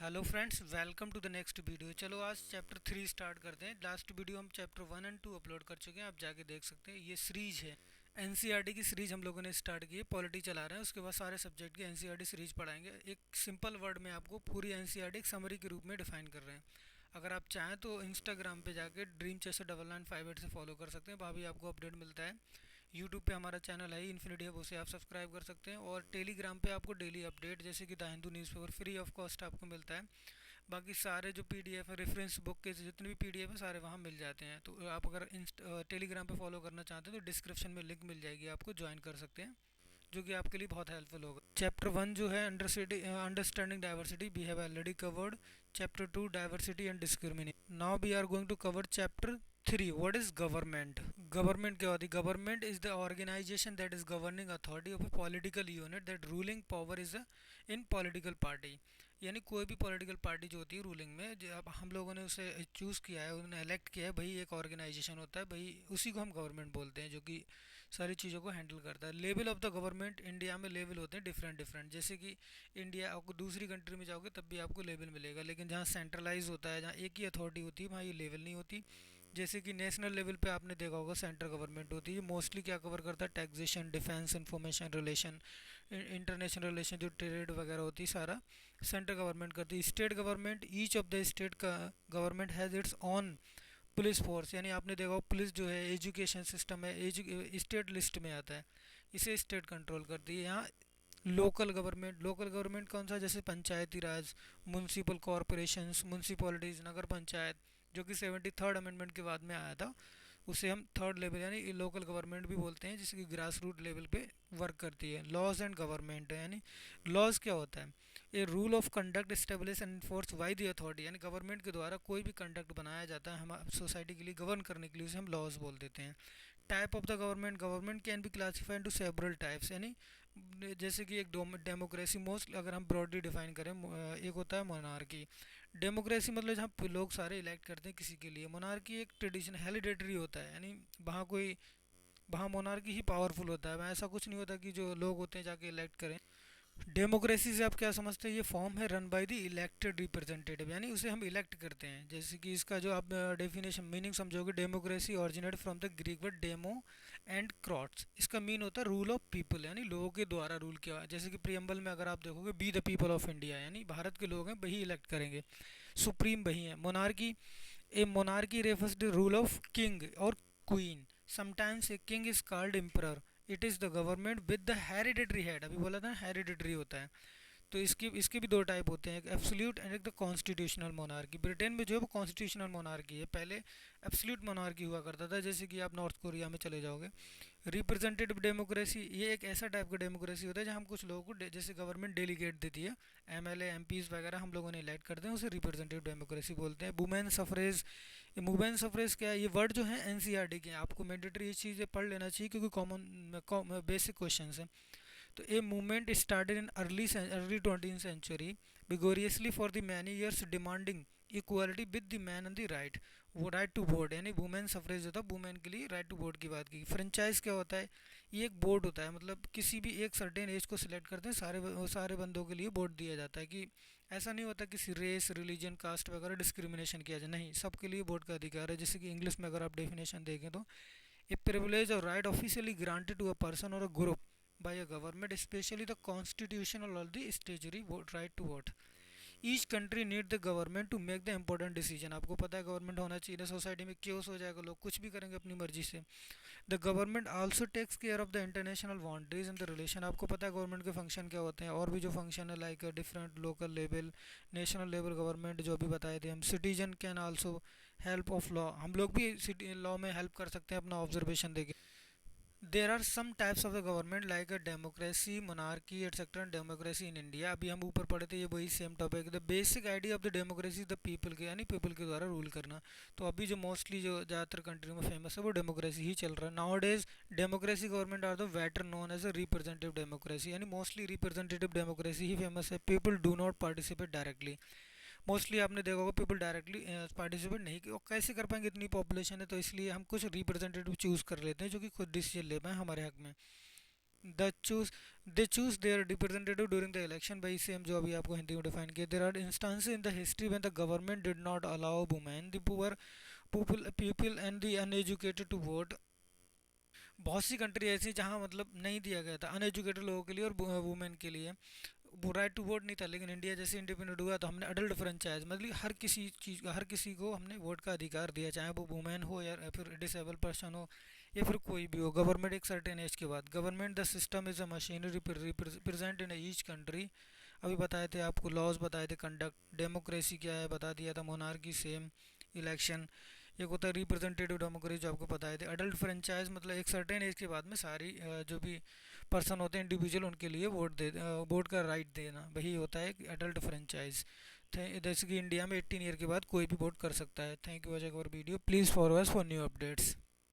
Hello friends, welcome to the next video. चलो आज chapter 3 start करते हैं। लास्ट वीडियो हम चैप्टर 1 एंड 2 अपलोड कर चुके हैं, आप जाके देख सकते हैं। ये सीरीज है, एनसीईआरटी की सीरीज हम लोगों ने स्टार्ट की है। पॉलिटी चला रहे हैं, उसके बाद सारे सब्जेक्ट की एनसीईआरटी सीरीज पढ़ाएंगे। एक सिंपल वर्ड में आपको पूरी एनसीईआरटी एक समरी के रूप में डिफाइन कर रहे हैं। अगर आप चाहें तो इंस्टाग्राम पे जाके ड्रीम चेसर 9958 से फॉलो कर सकते हैं, वहाँ भी आपको अपडेट मिलता है। यूट्यूब पे हमारा चैनल है इन्फिनिटी हब, उसे आप सब्सक्राइब कर सकते हैं। और टेलीग्राम पे आपको डेली अपडेट जैसे कि the Hindu newspaper free of cost आपको मिलता है। बाकी सारे जो पीडीएफ है, रेफरेंस बुक के जितने भी पीडीएफ है सारे वहाँ मिल जाते हैं। तो आप अगर टेलीग्राम पे फॉलो करना चाहते हैं तो डिस्क्रिप्शन में लिंक मिल जाएगी, आपको ज्वाइन कर सकते हैं, जो कि आपके लिए बहुत हेल्पफुल होगा। चैप्टर 1 जो है understanding diversity, we have already covered. Chapter 2 diversity and discrimination. Now we are going to cover chapter 3, what is government. Government क्या होती है? Government is the organisation that is governing authority of a political unit that ruling power is in political party. यानी कोई भी political party जो होती है ruling में, जो अब हम लोगों ने उसे चूज़ किया है, उन्होंने इलेक्ट किया है, भाई एक ऑर्गेनाइजेशन होता है, भाई उसी को हम गवर्नमेंट बोलते हैं, जो कि सारी चीज़ों को हैंडल करता है। Level of the government, India में लेवल होते हैं डिफरेंट डिफरेंट। जैसे कि इंडिया, आपको दूसरी कंट्री में जाओगे तब भी आपको लेवल मिलेगा, लेकिन जहाँ सेंट्रलाइज होता है, जहाँ एक ही अथॉरिटी होती है, वहाँ ये लेवल नहीं होती। जैसे कि नेशनल लेवल पे आपने देखा होगा सेंट्रल गवर्नमेंट होती है, मोस्टली क्या कवर करता है? Taxation, defence, information relation, international relation, जो ट्रेड वगैरह होती है सारा सेंट्रल गवर्नमेंट करती है। State government, each of the state का government has its own police force. यानी आपने देखा हो पुलिस जो है, एजुकेशन सिस्टम है, स्टेट लिस्ट में आता है, इसे स्टेट कंट्रोल करती है। यहाँ लोकल गवर्नमेंट, लोकल गवर्नमेंट कौन सा? जैसे पंचायती राज, म्यूनसिपल कॉरपोरेशंस, म्यूनसिपॉलिटीज़, नगर पंचायत, जो कि 73rd अमेंडमेंट के बाद में आया था, उसे हम थर्ड लेवल यानी लोकल गवर्नमेंट भी बोलते हैं, जिसकी ग्रास रूट लेवल पे वर्क करती है। लॉज एंड गवर्नमेंट है, यानी लॉज क्या होता है? ये rule of conduct establish and enforce by the authority, यानी गवर्नमेंट के द्वारा कोई भी कंडक्ट बनाया जाता है हमारे सोसाइटी के लिए गवर्न करने के लिए, उसे हम लॉज बोल देते हैं। Type of the government, government can be classified to several types, यानी जैसे कि एक डेमोक्रेसी, मोस्ट अगर हम ब्रॉडली डिफाइन करें, एक होता है मोनार्की। डेमोक्रेसी मतलब जहाँ लोग सारे इलेक्ट करते हैं किसी के लिए। मोनार्की एक ट्रेडिशन हेरिडेटरी होता है, यानी वहाँ मोनार्की ही पावरफुल होता है, वहाँ ऐसा कुछ नहीं होता कि जो लोग होते हैं जाके इलेक्ट करें। डेमोक्रेसी से आप क्या समझते हैं? ये फॉर्म है run by the elected representative, यानी उसे हम इलेक्ट करते हैं। जैसे कि इसका जो आप डेफिनेशन मीनिंग समझोगे, democracy originate from the Greek word demo and kratos. इसका मीन होता है रूल ऑफ पीपल, यानी लोगों के द्वारा रूल किया। जैसे कि प्रियम्बल में अगर आप देखोगे, be the people of India, यानी भारत के लोग हैं, वही इलेक्ट करेंगे, सुप्रीम वही है। Monarchy, a monarchy refers the rule of king और queen. Sometimes a king is called emperor. It is the government with the hereditary head, अभी बोला था हेरिडेटरी होता है। तो इसके इसके भी दो टाइप होते हैं, एक एब्सोल्यूट एंड एक द कॉन्स्टिट्यूशनल मोनार्की। ब्रिटेन में जो है वो कॉन्स्टिट्यूशनल मोनार्की है, पहले एब्सोल्यूट मोनार्की हुआ करता था। जैसे कि आप नॉर्थ कोरिया में चले जाओगे। रिप्रेजेंटेटिव डेमोक्रेसी, ये एक ऐसा टाइप का डेमोक्रेसी होता है जहाँ हम कुछ लोगों को जैसे गवर्नमेंट डेलीगेट देती है, एमएलए एमपीज वगैरह हम लोगों ने इलेक्ट करते हैं, उसे रिप्रेजेंटेटिव डेमोक्रेसी बोलते हैं। वुमेन सफरेज, वुमेन सफरेज क्या है? ये वर्ड जो है एनसीईआरटी के हैं, आपको मैंडेटरी ये चीज़ें पढ़ लेना चाहिए क्योंकि कॉमन बेसिक क्वेश्चन है। तो a movement started in early 20th century vigorously for the many years demanding equality with the man and the right, वो राइट टू वोट, यानी वुमेन सफरेज होता है, वुमेन के लिए राइट टू वोट की बात की। फ्रेंचाइज क्या होता है? ये एक बोर्ड होता है, मतलब किसी भी एक सर्टेन एज को सिलेक्ट करते हैं, सारे बंदों के लिए वोट दिया जाता है। कि ऐसा नहीं होता किसी रेस, रिलीजन, कास्ट वगैरह डिस्क्रिमिनेशन किया जाए, नहीं, सबके लिए वोट का अधिकार है। जैसे कि इंग्लिश में अगर आप डेफिनेशन देखें तो a privilege or right officially granted to a person or a group by a government, especially the constitutional or the statutory vote right to vote. Each country need the government to make the important decision. आपको पता है government होना चाहिए, society में chaos हो जाएगा, लोग कुछ भी करेंगे अपनी मर्जी से। The government also takes care of the international boundaries and the relation. आपको पता है गवर्नमेंट के फंक्शन क्या होते हैं, और भी जो फंक्शन है like different local level, national level government, जो भी बताए थे हम। Citizen can also help of law, हम लोग भी लॉ में हेल्प कर सकते हैं अपना ऑब्जर्वेशन देके। There are some types of the government like a democracy, monarchy etcetera and democracy in India. अभी हम ऊपर पढ़े थे, ये वही same topic. The basic idea of the democracy the people के, यानी पीपल के द्वारा रूल करना। तो अभी जो मोस्टली जो ज़्यादातर कंट्री में फेमस है वो डेमोक्रेसी ही चल रहा है। Nowadays democracy government are the better known as a representative democracy, यानी मोस्टली रिप्रेजेंटेटिव डेमोक्रेसी ही फेमस है। People do not participate directly, mostly आपने देखा होगा पीपल डायरेक्टली पार्टिसिपेट नहीं, और कैसे कर पाएंगे, इतनी पॉपुलेशन है, तो इसलिए हम कुछ रिप्रेजेंटेटिव चूज़ कर लेते हैं जो कि खुद डिसीजन ले पाए हमारे हक में। The choose they choose their representative during the election. भाई सेम जो अभी आपको हिंदी में डिफाइन किया। There are instances in the history when the government did not allow women the poor people and the uneducated to vote. बहुत सी country ऐसी जहाँ मतलब नहीं दिया गया था अनएजुकेटेड लोगों के लिए और वुमेन के लिए, वो राइट टू वोट नहीं था। लेकिन इंडिया जैसे इंडिपेंडेंट हुआ तो हमने अडल्ट फ्रेंचाइज मतलब हर किसी चीज़ का, हर किसी को हमने वोट का अधिकार दिया, चाहे वो वुमेन हो या फिर डिसेबल पर्सन हो या फिर कोई भी हो। गवर्नमेंट एक सर्टेन एज के बाद, government the system is a machinery present in each country. अभी बताए थे आपको लॉज बताए थे, कंडक्ट डेमोक्रेसी क्या है बता दिया था, मोनार्की सेम, इलेक्शन। एक होता है रिप्रेजेंटेटिव डेमोक्रेसी जो आपको बताए थे। अडल्ट फ्रेंचाइज मतलब एक सर्टेन एज के बाद में सारी जो भी पर्सन होते हैं इंडिविजुअल उनके लिए वोट का राइट देना, वही होता है अडल्ट फ्रेंचाइज। जैसे कि इंडिया में 18 ईयर के बाद कोई भी वोट कर सकता है। Thank you watching our video, please follow us for new updates.